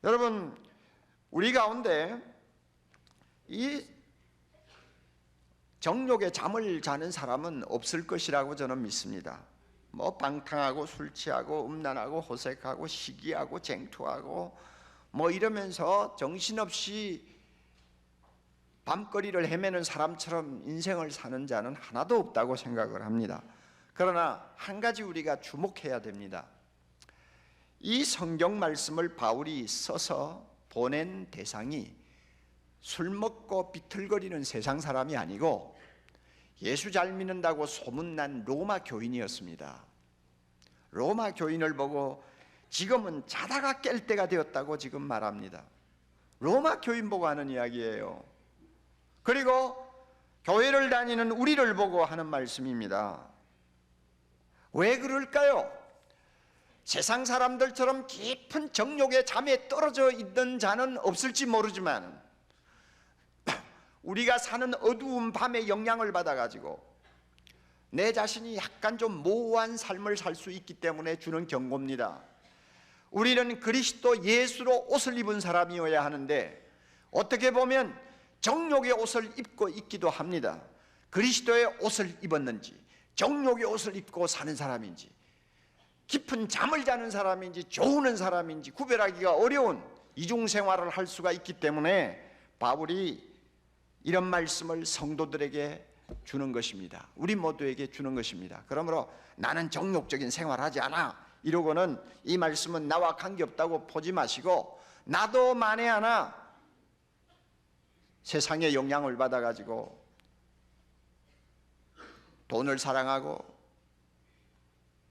여러분, 우리 가운데 이 정욕의 잠을 자는 사람은 없을 것이라고 저는 믿습니다. 뭐 방탕하고 술 취하고 음란하고 호색하고 시기하고 쟁투하고 뭐 이러면서 정신없이 밤거리를 헤매는 사람처럼 인생을 사는 자는 하나도 없다고 생각을 합니다. 그러나 한 가지 우리가 주목해야 됩니다. 이 성경 말씀을 바울이 써서 보낸 대상이 술 먹고 비틀거리는 세상 사람이 아니고 예수 잘 믿는다고 소문난 로마 교인이었습니다. 로마 교인을 보고 지금은 자다가 깰 때가 되었다고 지금 말합니다. 로마 교인 보고 하는 이야기예요. 그리고 교회를 다니는 우리를 보고 하는 말씀입니다. 왜 그럴까요? 세상 사람들처럼 깊은 정욕의 잠에 떨어져 있던 자는 없을지 모르지만 우리가 사는 어두운 밤에 영향을 받아가지고 내 자신이 약간 좀 모호한 삶을 살 수 있기 때문에 주는 경고입니다. 우리는 그리스도 예수로 옷을 입은 사람이어야 하는데 어떻게 보면 정욕의 옷을 입고 있기도 합니다. 그리스도의 옷을 입었는지 정욕의 옷을 입고 사는 사람인지 깊은 잠을 자는 사람인지 조우는 사람인지 구별하기가 어려운 이중생활을 할 수가 있기 때문에 바울이 이런 말씀을 성도들에게 주는 것입니다. 우리 모두에게 주는 것입니다. 그러므로 나는 정욕적인 생활하지 않아 이러고는 이 말씀은 나와 관계없다고 보지 마시고 나도 만에 하나 세상의 영향을 받아가지고 돈을 사랑하고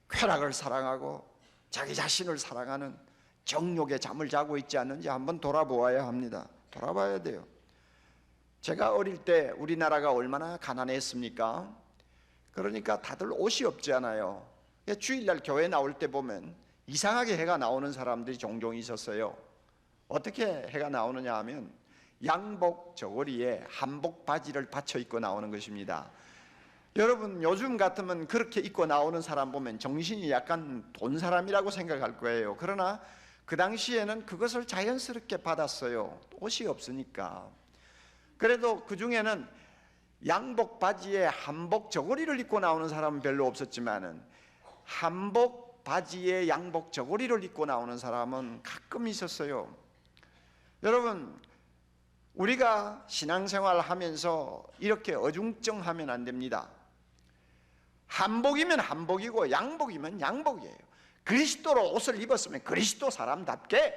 쾌락을 사랑하고 자기 자신을 사랑하는 정욕의 잠을 자고 있지 않는지 한번 돌아보아야 합니다. 돌아봐야 돼요. 제가 어릴 때 우리나라가 얼마나 가난했습니까? 그러니까 다들 옷이 없지 않아요. 주일날 교회 나올 때 보면 이상하게 해가 나오는 사람들이 종종 있었어요. 어떻게 해가 나오느냐 하면 양복 저고리에 한복 바지를 받쳐 입고 나오는 것입니다. 여러분, 요즘 같으면 그렇게 입고 나오는 사람 보면 정신이 약간 돈 사람이라고 생각할 거예요. 그러나 그 당시에는 그것을 자연스럽게 받았어요. 옷이 없으니까. 그래도 그 중에는 양복 바지에 한복 저고리를 입고 나오는 사람은 별로 없었지만은 한복 바지에 양복 저고리를 입고 나오는 사람은 가끔 있었어요. 여러분, 우리가 신앙생활을 하면서 이렇게 어중쩡하면 안 됩니다. 한복이면 한복이고 양복이면 양복이에요. 그리스도로 옷을 입었으면 그리스도 사람답게,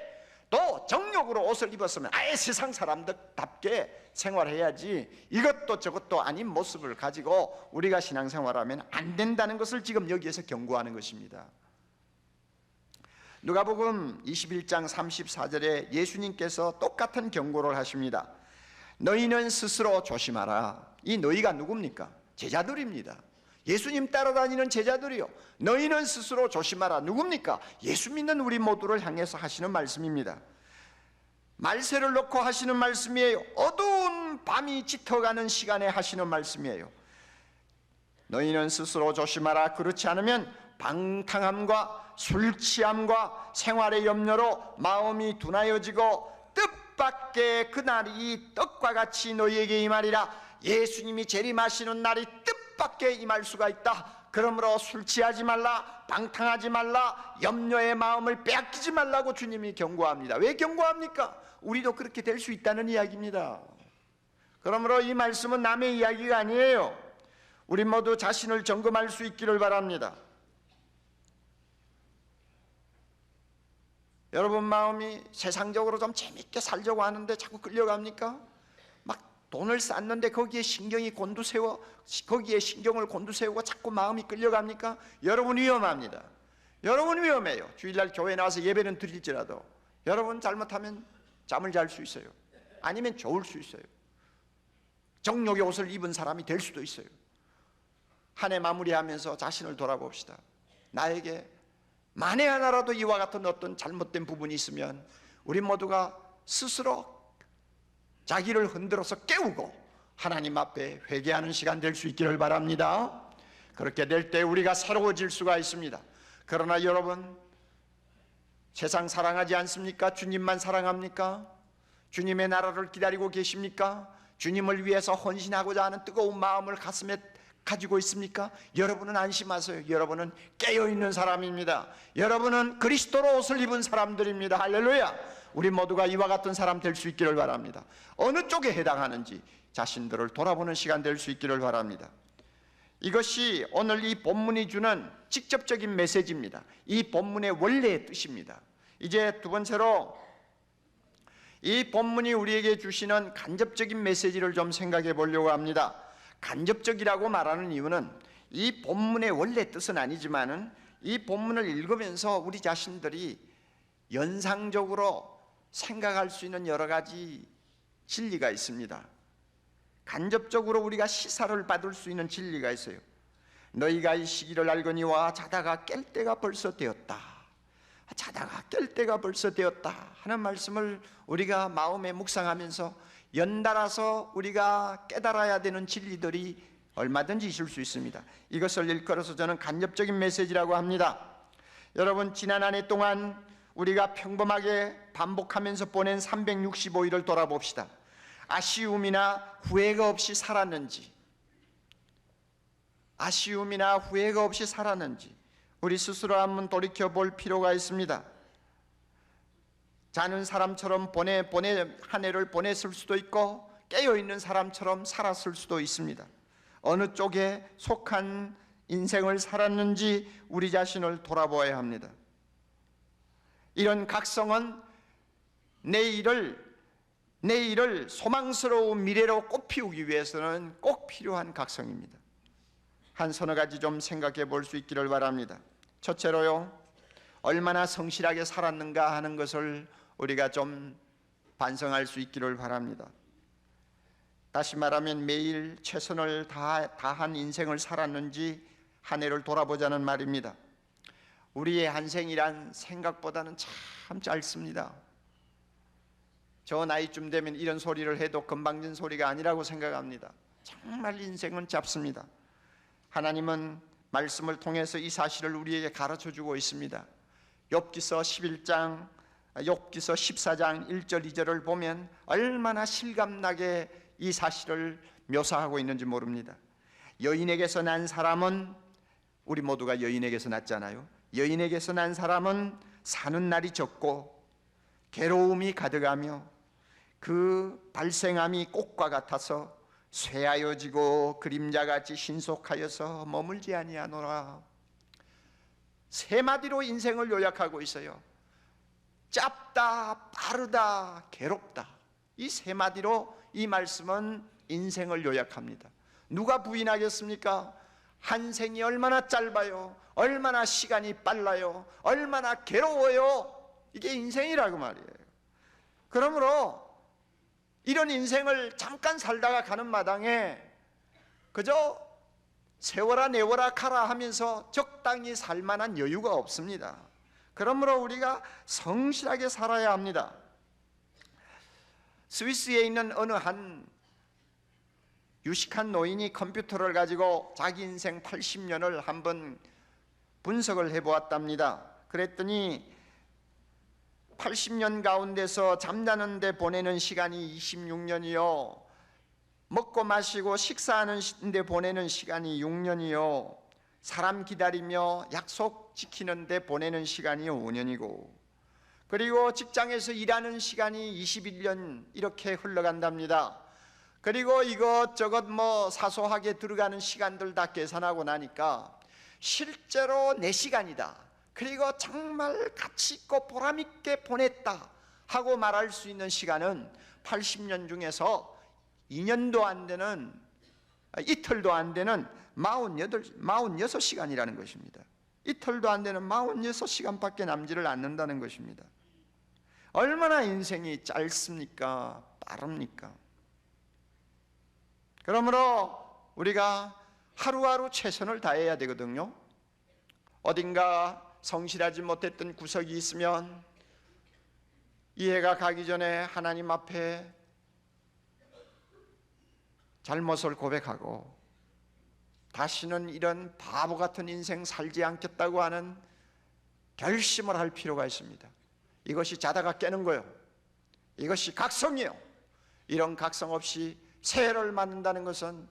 또 정욕으로 옷을 입었으면 아예 세상 사람답게 생활해야지 이것도 저것도 아닌 모습을 가지고 우리가 신앙생활하면 안 된다는 것을 지금 여기에서 경고하는 것입니다. 누가복음 21장 34절에 예수님께서 똑같은 경고를 하십니다. 너희는 스스로 조심하라. 이 너희가 누굽니까? 제자들입니다. 예수님 따라다니는 제자들이요. 너희는 스스로 조심하라. 누굽니까? 예수 믿는 우리 모두를 향해서 하시는 말씀입니다. 말세를 놓고 하시는 말씀이에요. 어두운 밤이 짙어가는 시간에 하시는 말씀이에요. 너희는 스스로 조심하라. 그렇지 않으면 방탕함과 술 취함과 생활의 염려로 마음이 둔하여지고 뜻밖의 그날이 떡과 같이 너희에게 임하리라. 예수님이 재림하시는 날이 뜻밖에 임할 수가 있다. 그러므로 술 취하지 말라, 방탕하지 말라, 염려의 마음을 빼앗기지 말라고 주님이 경고합니다. 왜 경고합니까? 우리도 그렇게 될 수 있다는 이야기입니다. 그러므로 이 말씀은 남의 이야기가 아니에요. 우리 모두 자신을 점검할 수 있기를 바랍니다. 여러분 마음이 세상적으로 좀 재밌게 살려고 하는데 자꾸 끌려갑니까? 막 돈을 쌓는데 거기에 신경을 곤두세우고 자꾸 마음이 끌려갑니까? 여러분 위험합니다. 여러분 위험해요. 주일날 교회 나와서 예배는 드릴지라도 여러분 잘못하면 잠을 잘 수 있어요. 아니면 좋을 수 있어요. 정욕의 옷을 입은 사람이 될 수도 있어요. 한 해 마무리하면서 자신을 돌아봅시다. 나에게 만에 하나라도 이와 같은 어떤 잘못된 부분이 있으면 우리 모두가 스스로 자기를 흔들어서 깨우고 하나님 앞에 회개하는 시간 될 수 있기를 바랍니다. 그렇게 될 때 우리가 새로워질 수가 있습니다. 그러나 여러분, 세상 사랑하지 않습니까? 주님만 사랑합니까? 주님의 나라를 기다리고 계십니까? 주님을 위해서 헌신하고자 하는 뜨거운 마음을 가슴에 가지고 있습니까? 여러분은 안심하세요. 여러분은 깨어있는 사람입니다. 여러분은 그리스도로 옷을 입은 사람들입니다. 할렐루야. 우리 모두가 이와 같은 사람 될 수 있기를 바랍니다. 어느 쪽에 해당하는지 자신들을 돌아보는 시간 될 수 있기를 바랍니다. 이것이 오늘 이 본문이 주는 직접적인 메시지입니다. 이 본문의 원래의 뜻입니다. 이제 두 번째로 이 본문이 우리에게 주시는 간접적인 메시지를 좀 생각해 보려고 합니다. 간접적이라고 말하는 이유는 이 본문의 원래 뜻은 아니지만은 이 본문을 읽으면서 우리 자신들이 연상적으로 생각할 수 있는 여러 가지 진리가 있습니다. 간접적으로 우리가 시사를 받을 수 있는 진리가 있어요. 너희가 이 시기를 알거니와 자다가 깰 때가 벌써 되었다. 자다가 깰 때가 벌써 되었다 하는 말씀을 우리가 마음에 묵상하면서 연달아서 우리가 깨달아야 되는 진리들이 얼마든지 있을 수 있습니다. 이것을 일컬어서 저는 간접적인 메시지라고 합니다. 여러분, 지난 한 해 동안 우리가 평범하게 반복하면서 보낸 365일을 돌아봅시다. 아쉬움이나 후회가 없이 살았는지, 아쉬움이나 후회가 없이 살았는지 우리 스스로 한번 돌이켜볼 필요가 있습니다. 자는 사람처럼 한 해를 보냈을 수도 있고 깨어있는 사람처럼 살았을 수도 있습니다. 어느 쪽에 속한 인생을 살았는지 우리 자신을 돌아보아야 합니다. 이런 각성은 내일을 소망스러운 미래로 꽃피우기 위해서는 꼭 필요한 각성입니다. 한 서너 가지 좀 생각해 볼 수 있기를 바랍니다. 첫째로요, 얼마나 성실하게 살았는가 하는 것을 우리가 좀 반성할 수 있기를 바랍니다. 다시 말하면 매일 최선을 다한 인생을 살았는지 한 해를 돌아보자는 말입니다. 우리의 한 생이란 생각보다는 참 짧습니다. 저 나이쯤 되면 이런 소리를 해도 금방진 소리가 아니라고 생각합니다. 정말 인생은 짧습니다. 하나님은 말씀을 통해서 이 사실을 우리에게 가르쳐주고 있습니다. 욥기서 14장 1절 2절을 보면 얼마나 실감나게 이 사실을 묘사하고 있는지 모릅니다. 여인에게서 난 사람은, 우리 모두가 여인에게서 났잖아요. 여인에게서 난 사람은 사는 날이 적고 괴로움이 가득하며 그 발생함이 꽃과 같아서 쇠하여지고 그림자같이 신속하여서 머물지 아니하노라. 세 마디로 인생을 요약하고 있어요. 짧다, 빠르다, 괴롭다. 이 세 마디로 이 말씀은 인생을 요약합니다. 누가 부인하겠습니까? 한 생이 얼마나 짧아요, 얼마나 시간이 빨라요, 얼마나 괴로워요. 이게 인생이라고 말이에요. 그러므로 이런 인생을 잠깐 살다가 가는 마당에 그저 세워라 내워라 가라 하면서 적당히 살 만한 여유가 없습니다. 그러므로 우리가 성실하게 살아야 합니다. 스위스에 있는 어느 한 유식한 노인이 컴퓨터를 가지고 자기 인생 80년을 한번 분석을 해보았답니다. 그랬더니 80년 가운데서 잠자는 데 보내는 시간이 26년이요, 먹고 마시고 식사하는 데 보내는 시간이 6년이요, 사람 기다리며 약속 지키는 데 보내는 시간이 5년이고, 그리고 직장에서 일하는 시간이 21년 이렇게 흘러간답니다. 그리고 이것저것 사소하게 들어가는 시간들 다 계산하고 나니까 실제로 내 시간이다, 그리고 정말 가치 있고 보람 있게 보냈다 하고 말할 수 있는 시간은 80년 중에서 2년도 안 되는, 이틀도 안 되는 46시간이라는 것입니다. 이틀도 안 되는 46시간밖에 남지를 않는다는 것입니다. 얼마나 인생이 짧습니까? 빠릅니까? 그러므로 우리가 하루하루 최선을 다해야 되거든요. 어딘가 성실하지 못했던 구석이 있으면 이 해가 가기 전에 하나님 앞에 잘못을 고백하고 다시는 이런 바보 같은 인생 살지 않겠다고 하는 결심을 할 필요가 있습니다. 이것이 자다가 깨는 거예요. 이것이 각성이에요. 이런 각성 없이 새해를 맞는다는 것은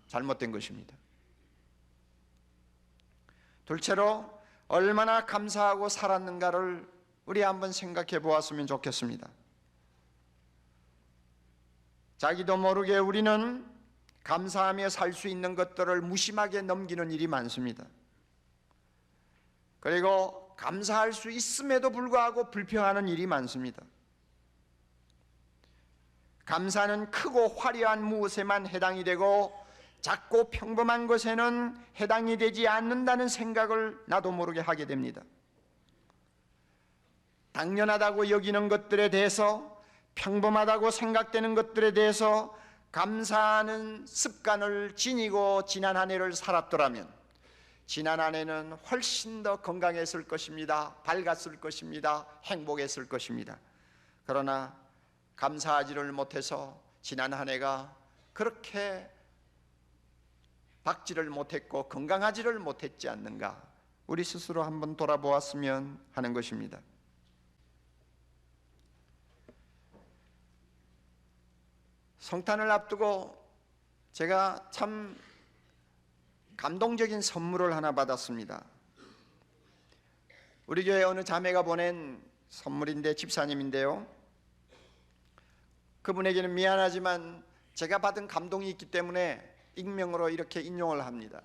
잘못된 것입니다. 둘째로 얼마나 감사하고 살았는가를 우리 한번 생각해 보았으면 좋겠습니다. 자기도 모르게 우리는 감사하며 살 수 있는 것들을 무심하게 넘기는 일이 많습니다. 그리고 감사할 수 있음에도 불구하고 불평하는 일이 많습니다. 감사는 크고 화려한 무엇에만 해당이 되고 작고 평범한 것에는 해당이 되지 않는다는 생각을 나도 모르게 하게 됩니다. 당연하다고 여기는 것들에 대해서, 평범하다고 생각되는 것들에 대해서 감사하는 습관을 지니고 지난 한 해를 살았더라면 지난 한 해는 훨씬 더 건강했을 것입니다. 밝았을 것입니다. 행복했을 것입니다. 그러나 감사하지를 못해서 지난 한 해가 그렇게 밝지를 못했고 건강하지를 못했지 않는가, 우리 스스로 한번 돌아보았으면 하는 것입니다. 성탄을 앞두고 제가 참 감동적인 선물을 하나 받았습니다. 우리 교회 어느 자매가 보낸 선물인데, 집사님인데요, 그분에게는 미안하지만 제가 받은 감동이 있기 때문에 익명으로 이렇게 인용을 합니다.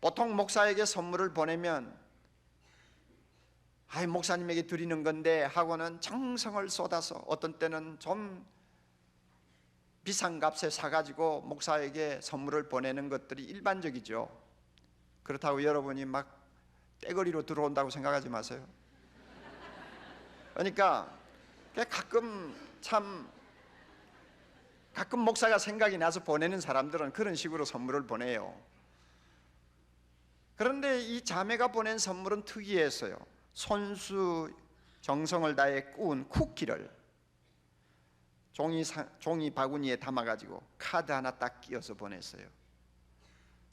보통 목사에게 선물을 보내면 목사님에게 드리는 건데 하고는 정성을 쏟아서 어떤 때는 좀 비싼 값에 사가지고 목사에게 선물을 보내는 것들이 일반적이죠. 그렇다고 여러분이 막 떼거리로 들어온다고 생각하지 마세요. 그러니까 가끔 목사가 생각이 나서 보내는 사람들은 그런 식으로 선물을 보내요. 그런데 이 자매가 보낸 선물은 특이했어요. 손수 정성을 다해 구운 쿠키를 종이 바구니에 담아가지고 카드 하나 딱 끼워서 보냈어요.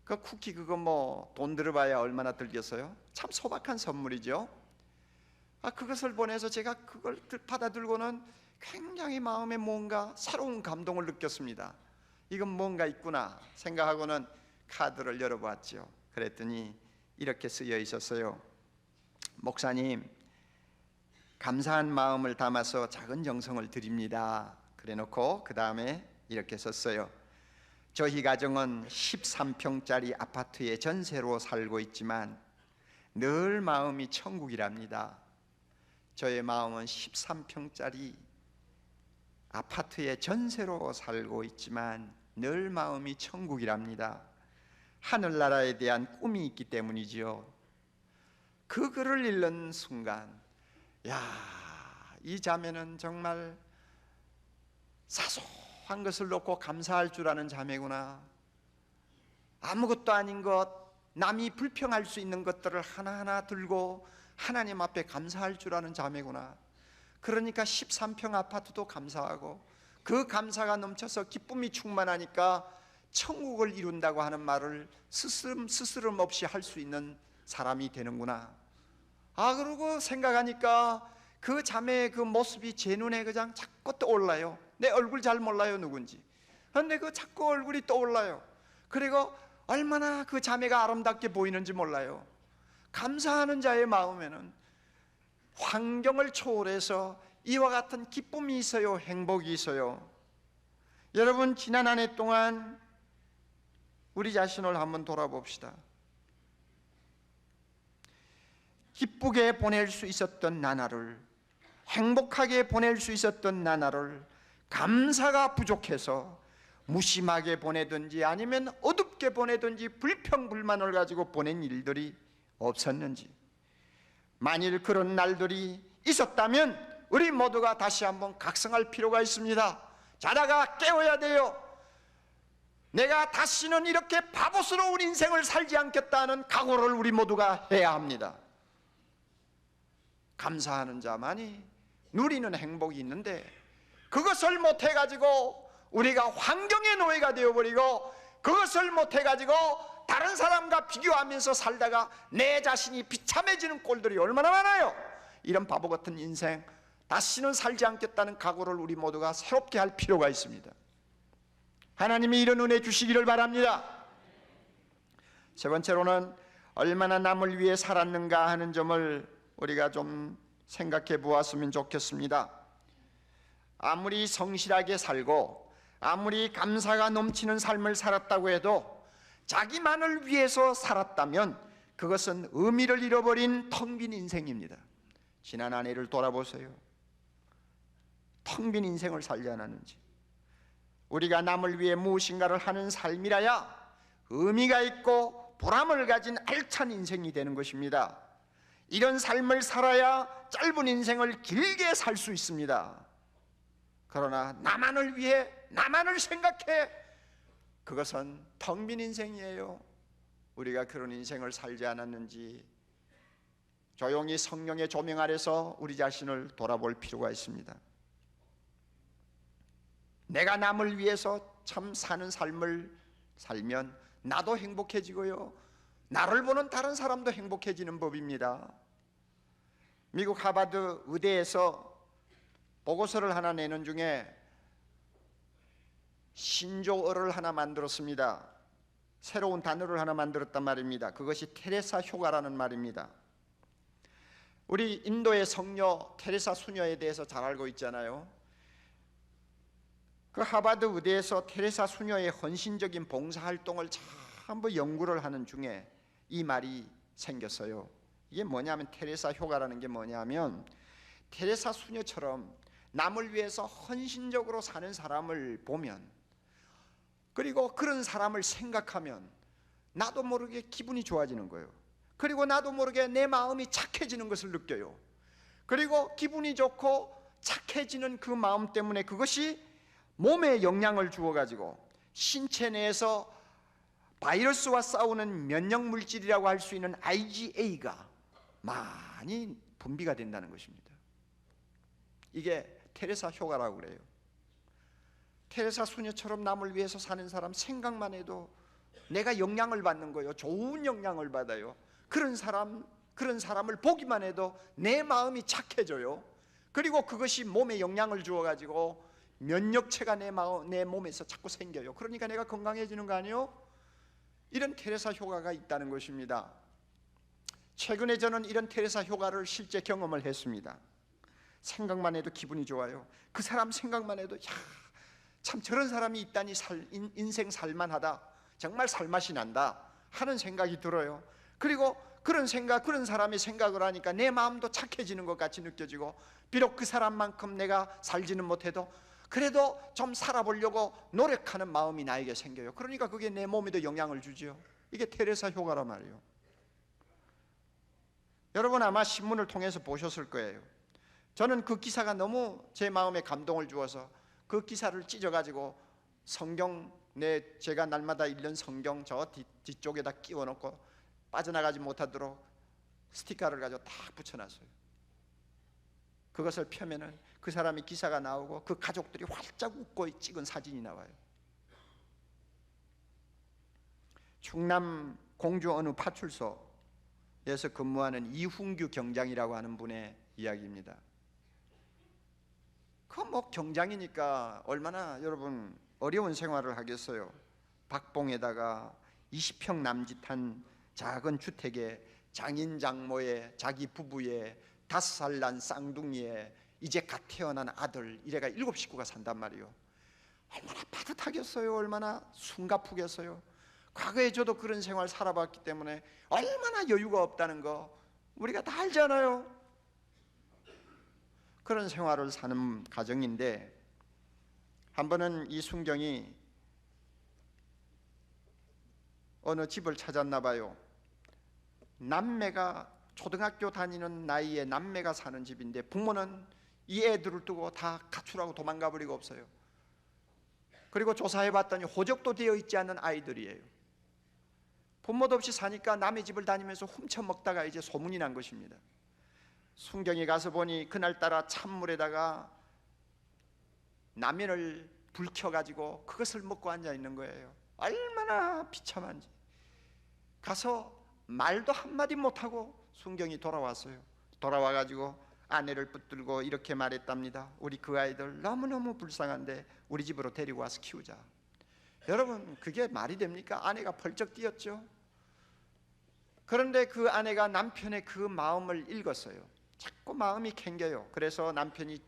그 쿠키 그거 뭐 돈 들어봐야 얼마나 들겠어요? 참 소박한 선물이죠. 그것을 보내서 제가 그걸 받아들고는 굉장히 마음에 뭔가 새로운 감동을 느꼈습니다. 이건 뭔가 있구나 생각하고는 카드를 열어보았죠. 그랬더니 이렇게 쓰여 있었어요. 목사님, 감사한 마음을 담아서 작은 정성을 드립니다. 그래놓고 그 다음에 이렇게 썼어요. 저희 가정은 13평짜리 아파트에 전세로 살고 있지만 늘 마음이 천국이랍니다. 저의 마음은 13평짜리 아파트에 전세로 살고 있지만 늘 마음이 천국이랍니다. 하늘나라에 대한 꿈이 있기 때문이지요. 그 글을 읽는 순간, 이 자매는 정말 사소한 것을 놓고 감사할 줄 아는 자매구나. 아무것도 아닌 것, 남이 불평할 수 있는 것들을 하나하나 들고 하나님 앞에 감사할 줄 아는 자매구나. 그러니까 13평 아파트도 감사하고 그 감사가 넘쳐서 기쁨이 충만하니까 천국을 이룬다고 하는 말을 스스럼 없이 할 수 있는 사람이 되는구나. 그러고 생각하니까 그 자매의 그 모습이 제 눈에 그냥 자꾸 떠올라요. 내 얼굴 잘 몰라요, 누군지. 그런데 그 자꾸 얼굴이 떠올라요. 그리고 얼마나 그 자매가 아름답게 보이는지 몰라요. 감사하는 자의 마음에는 환경을 초월해서 이와 같은 기쁨이 있어요, 행복이 있어요. 여러분, 지난 한 해 동안 우리 자신을 한번 돌아봅시다. 기쁘게 보낼 수 있었던 나날을, 행복하게 보낼 수 있었던 나날을 감사가 부족해서 무심하게 보내든지 아니면 어둡게 보내든지 불평불만을 가지고 보낸 일들이 없었는지, 만일 그런 날들이 있었다면 우리 모두가 다시 한번 각성할 필요가 있습니다. 자다가 깨어야 돼요. 내가 다시는 이렇게 바보스러운 인생을 살지 않겠다는 각오를 우리 모두가 해야 합니다. 감사하는 자만이 누리는 행복이 있는데 그것을 못해가지고 우리가 환경의 노예가 되어버리고 그것을 못해가지고 다른 사람과 비교하면서 살다가 내 자신이 비참해지는 꼴들이 얼마나 많아요. 이런 바보 같은 인생 다시는 살지 않겠다는 각오를 우리 모두가 새롭게 할 필요가 있습니다. 하나님이 이런 은혜 주시기를 바랍니다. 세 번째로는 얼마나 남을 위해 살았는가 하는 점을 우리가 좀 생각해 보았으면 좋겠습니다. 아무리 성실하게 살고 아무리 감사가 넘치는 삶을 살았다고 해도 자기만을 위해서 살았다면 그것은 의미를 잃어버린 텅 빈 인생입니다. 지난 한 해를 돌아보세요. 텅 빈 인생을 살지 않았는지. 우리가 남을 위해 무엇인가를 하는 삶이라야 의미가 있고 보람을 가진 알찬 인생이 되는 것입니다. 이런 삶을 살아야 짧은 인생을 길게 살 수 있습니다. 그러나 나만을 위해 나만을 생각해, 그것은 텅 빈 인생이에요. 우리가 그런 인생을 살지 않았는지 조용히 성령의 조명 아래서 우리 자신을 돌아볼 필요가 있습니다. 내가 남을 위해서 참 사는 삶을 살면 나도 행복해지고요, 나를 보는 다른 사람도 행복해지는 법입니다. 미국 하버드 의대에서 보고서를 하나 내는 중에 신조어를 하나 만들었습니다. 새로운 단어를 하나 만들었단 말입니다. 그것이 테레사 효과라는 말입니다. 우리 인도의 성녀 테레사 수녀에 대해서 잘 알고 있잖아요. 그 하버드 의대에서 테레사 수녀의 헌신적인 봉사활동을 전부 연구를 하는 중에 이 말이 생겼어요. 이게 뭐냐면, 테레사 효과라는 게 뭐냐면, 테레사 수녀처럼 남을 위해서 헌신적으로 사는 사람을 보면, 그리고 그런 사람을 생각하면 나도 모르게 기분이 좋아지는 거예요. 그리고 나도 모르게 내 마음이 착해지는 것을 느껴요. 그리고 기분이 좋고 착해지는 그 마음 때문에 그것이 몸에 영향을 주어가지고 신체 내에서 바이러스와 싸우는 면역 물질이라고 할 수 있는 IgA가 많이 분비가 된다는 것입니다. 이게 테레사 효과라고 그래요. 테레사 수녀처럼 남을 위해서 사는 사람 생각만 해도 내가 영향을 받는 거예요. 좋은 영향을 받아요. 그런 사람을 보기만 해도 내 마음이 착해져요. 그리고 그것이 몸에 영향을 주어가지고 면역체가 내 몸에서 자꾸 생겨요. 그러니까 내가 건강해지는 거 아니에요? 이런 테레사 효과가 있다는 것입니다. 최근에 저는 이런 테레사 효과를 실제 경험을 했습니다. 생각만 해도 기분이 좋아요. 그 사람 생각만 해도 참 저런 사람이 있다니 인생 살만하다, 정말 살맛이 난다 하는 생각이 들어요. 그리고 그런 사람의 생각을 하니까 내 마음도 착해지는 것 같이 느껴지고, 비록 그 사람만큼 내가 살지는 못해도 그래도 좀 살아보려고 노력하는 마음이 나에게 생겨요. 그러니까 그게 내 몸에도 영향을 주죠. 이게 테레사 효과란 말이에요. 여러분 아마 신문을 통해서 보셨을 거예요. 저는 그 기사가 너무 제 마음에 감동을 주어서 그 기사를 찢어가지고 제가 날마다 읽는 성경 저 뒤쪽에다 끼워놓고 빠져나가지 못하도록 스티커를 가지고 딱 붙여놨어요. 그것을 펴면은 그 사람의 기사가 나오고 그 가족들이 활짝 웃고 찍은 사진이 나와요. 충남 공주 어느 파출소에서 근무하는 이훈규 경장이라고 하는 분의 이야기입니다. 그 경장이니까 얼마나 여러분 어려운 생활을 하겠어요. 박봉에다가 20평 남짓한 작은 주택에 장인 장모에 자기 부부에 5살 난 쌍둥이에 이제 갓 태어난 아들, 이래가 7 식구가 산단 말이에요. 얼마나 빠듯하겠어요. 얼마나 숨가쁘겠어요. 과거에 저도 그런 생활 살아봤기 때문에 얼마나 여유가 없다는 거 우리가 다 알잖아요. 그런 생활을 사는 가정인데, 한 번은 이 순경이 어느 집을 찾았나 봐요. 남매가, 초등학교 다니는 나이에 남매가 사는 집인데 부모는 이 애들을 두고 다 가출하고 도망가 버리고 없어요. 그리고 조사해 봤더니 호적도 되어 있지 않은 아이들이에요. 부모도 없이 사니까 남의 집을 다니면서 훔쳐 먹다가 이제 소문이 난 것입니다. 순경이 가서 보니 그날따라 찬물에다가 라면을 불켜가지고 그것을 먹고 앉아 있는 거예요. 얼마나 비참한지. 가서 말도 한마디 못하고 순경이 돌아왔어요. 돌아와가지고 아내를 붙들고 이렇게 말했답니다. 우리 그 아이들 너무너무 불쌍한데 우리 집으로 데리고 와서 키우자. 여러분, 그게 말이 됩니까? 아내가 펄쩍 뛰었죠. 그런데 그 아내가 남편의 그 마음을 읽었어요. 자꾸 마음이 캥겨요. 그래서 남편이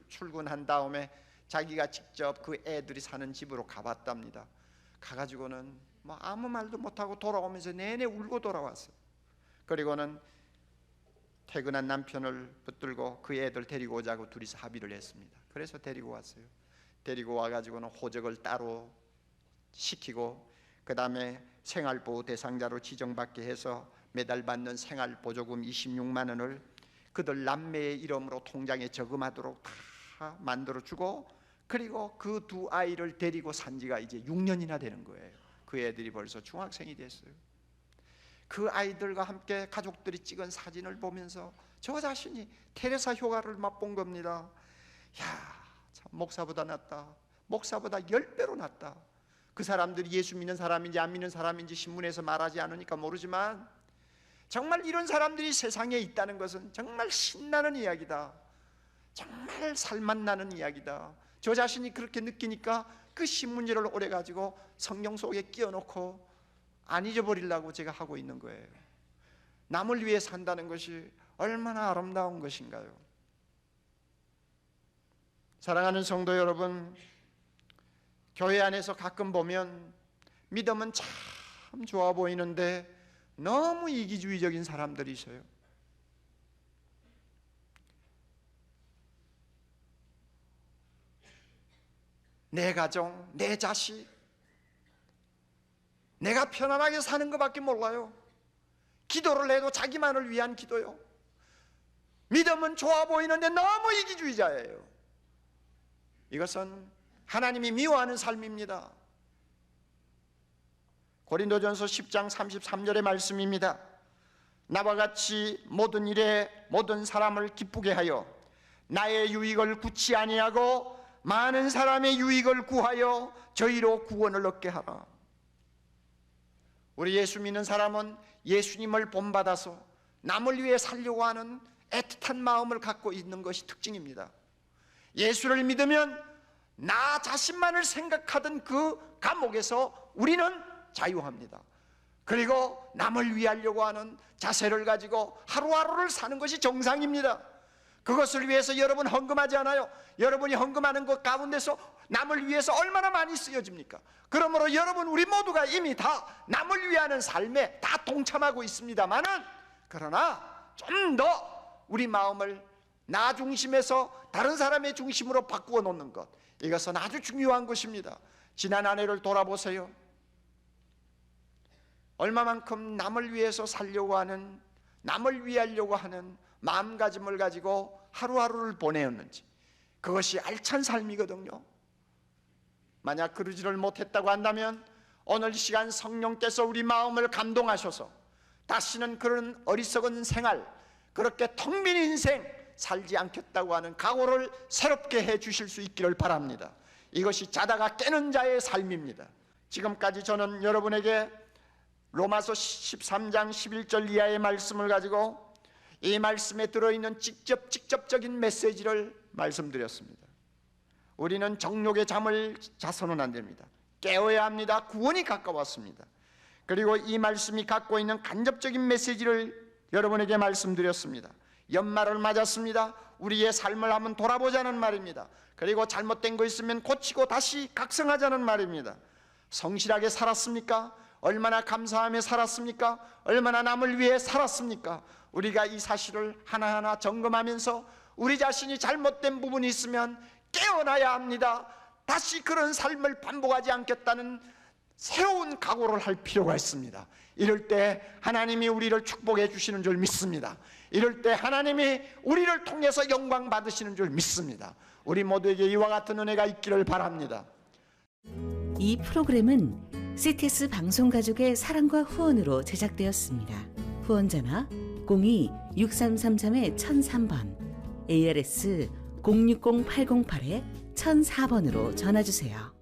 출근한 다음에 자기가 직접 그 애들이 사는 집으로 가봤답니다. 가가지고는 뭐 아무 말도 못하고 돌아오면서 내내 울고 돌아왔어요. 그리고는 퇴근한 남편을 붙들고 그 애들 데리고 오자고 둘이서 합의를 했습니다. 그래서 데리고 왔어요. 데리고 와가지고는 호적을 따로 시키고 그 다음에 생활보호 대상자로 지정받게 해서 매달 받는 생활보조금 26만 원을 그들 남매의 이름으로 통장에 저금하도록 다 만들어주고, 그리고 그 두 아이를 데리고 산 지가 이제 6년이나 되는 거예요. 그 애들이 벌써 중학생이 됐어요. 그 아이들과 함께 가족들이 찍은 사진을 보면서 저 자신이 테레사 효과를 맛본 겁니다. 야, 참 목사보다 낫다. 목사보다 10배로 낫다. 그 사람들이 예수 믿는 사람인지 안 믿는 사람인지 신문에서 말하지 않으니까 모르지만 정말 이런 사람들이 세상에 있다는 것은 정말 신나는 이야기다. 정말 살맛나는 이야기다. 저 자신이 그렇게 느끼니까 그 신문지를 오래 가지고 성경 속에 끼워놓고 안 잊어버리려고 제가 하고 있는 거예요. 남을 위해 산다는 것이 얼마나 아름다운 것인가요? 사랑하는 성도 여러분, 교회 안에서 가끔 보면 믿음은 참 좋아 보이는데 너무 이기주의적인 사람들이 있어요. 내 가정, 내 자식, 내가 편안하게 사는 것밖에 몰라요. 기도를 해도 자기만을 위한 기도요. 믿음은 좋아 보이는데 너무 이기주의자예요. 이것은 하나님이 미워하는 삶입니다. 고린도전서 10장 33절의 말씀입니다. 나와 같이 모든 일에 모든 사람을 기쁘게 하여 나의 유익을 구치 아니하고 많은 사람의 유익을 구하여 저희로 구원을 얻게 하라. 우리 예수 믿는 사람은 예수님을 본받아서 남을 위해 살려고 하는 애틋한 마음을 갖고 있는 것이 특징입니다. 예수를 믿으면 나 자신만을 생각하던 그 감옥에서 우리는 자유합니다. 그리고 남을 위하려고 하는 자세를 가지고 하루하루를 사는 것이 정상입니다. 그것을 위해서 여러분 헌금하지 않아요? 여러분이 헌금하는 것 가운데서 남을 위해서 얼마나 많이 쓰여집니까? 그러므로 여러분, 우리 모두가 이미 다 남을 위하는 삶에 다 동참하고 있습니다만은, 그러나 좀 더 우리 마음을 나 중심에서 다른 사람의 중심으로 바꾸어 놓는 것, 이것은 아주 중요한 것입니다. 지난 한 해를 돌아보세요. 얼마만큼 남을 위해서 살려고 하는, 남을 위하려고 하는 마음가짐을 가지고 하루하루를 보내었는지, 그것이 알찬 삶이거든요. 만약 그러지를 못했다고 한다면 오늘 시간 성령께서 우리 마음을 감동하셔서 다시는 그런 어리석은 생활, 그렇게 텅 빈 인생 살지 않겠다고 하는 각오를 새롭게 해 주실 수 있기를 바랍니다. 이것이 자다가 깨는 자의 삶입니다. 지금까지 저는 여러분에게 로마서 13장 11절 이하의 말씀을 가지고 이 말씀에 들어있는 직접적인 메시지를 말씀드렸습니다. 우리는 정욕의 잠을 자서는 안 됩니다. 깨어야 합니다. 구원이 가까웠습니다. 그리고 이 말씀이 갖고 있는 간접적인 메시지를 여러분에게 말씀드렸습니다. 연말을 맞았습니다. 우리의 삶을 한번 돌아보자는 말입니다. 그리고 잘못된 거 있으면 고치고 다시 각성하자는 말입니다. 성실하게 살았습니까? 얼마나 감사하며 살았습니까? 얼마나 남을 위해 살았습니까? 우리가 이 사실을 하나하나 점검하면서 우리 자신이 잘못된 부분이 있으면 깨어나야 합니다. 다시 그런 삶을 반복하지 않겠다는 새로운 각오를 할 필요가 있습니다. 이럴 때 하나님이 우리를 축복해 주시는 줄 믿습니다. 이럴 때 하나님이 우리를 통해서 영광 받으시는 줄 믿습니다. 우리 모두에게 이와 같은 은혜가 있기를 바랍니다. 이 프로그램은 CTS 방송가족의 사랑과 후원으로 제작되었습니다. 후원전화 02-6333-1003번, ARS 060-808-1004번으로 전화주세요.